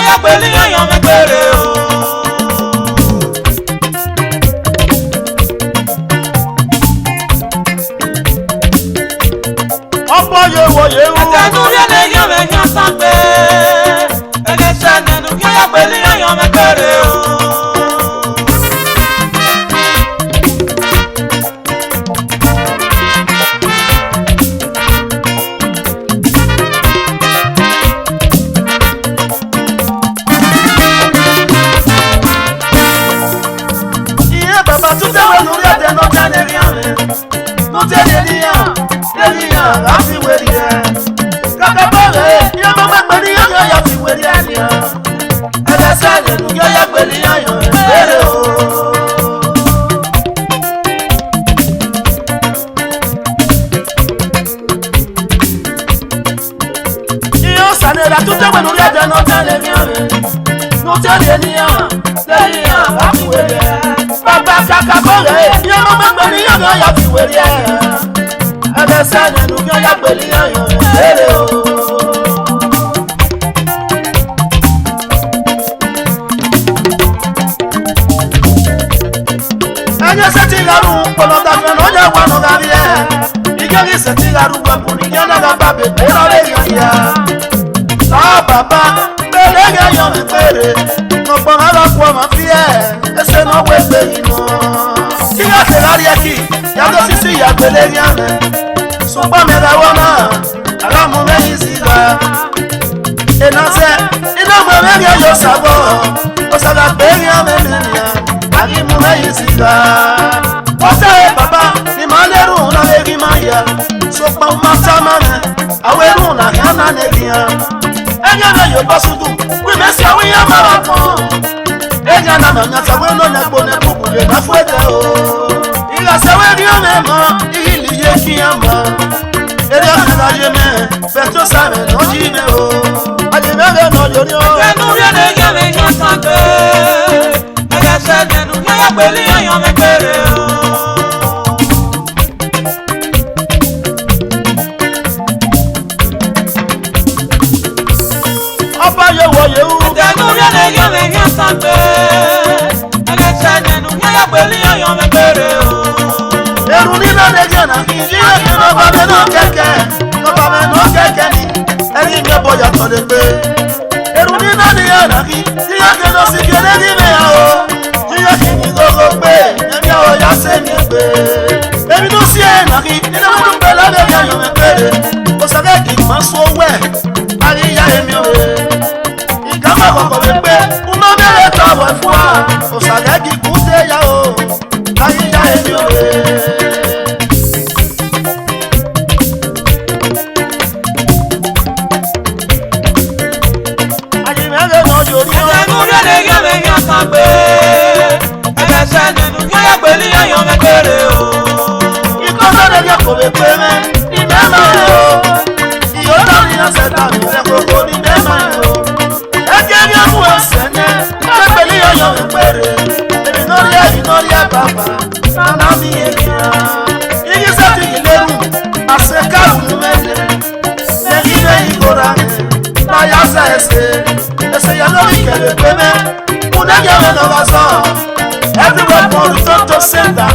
ya peli ayo me pere o. Opo ye wo ye o. Atenu ye le yo me yan sampe. Ege shenenu ya peli ayo me pere o.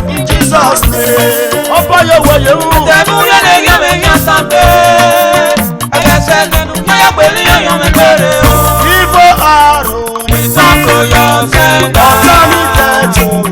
In Jesus' name. Opo ye wo ye o. Atenu ye le yo me yan sampe. Ege shenenu ya peli ayo me pere o. Evil arrow, Return to your sender.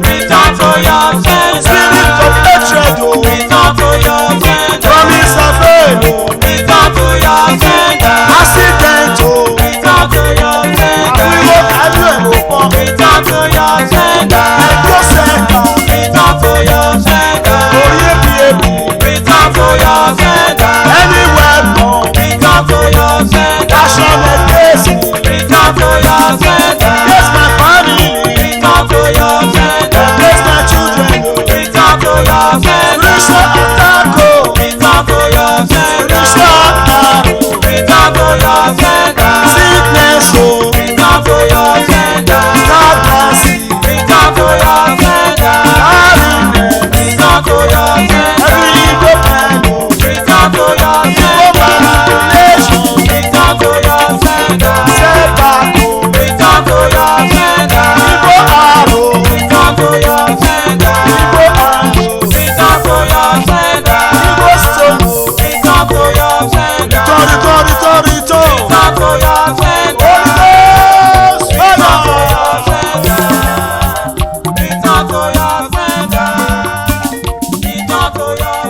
return to your sender. Spirit of hatred, oh, Return to your sender. promise of faith, oh, Return to your sender. accident, oh, Return to your sender. we will have you and open. Return to your sender. Your center, Return to your sender. oye baby, Return to your sender. anywhere, no, Return to your sender. fashion and grace. your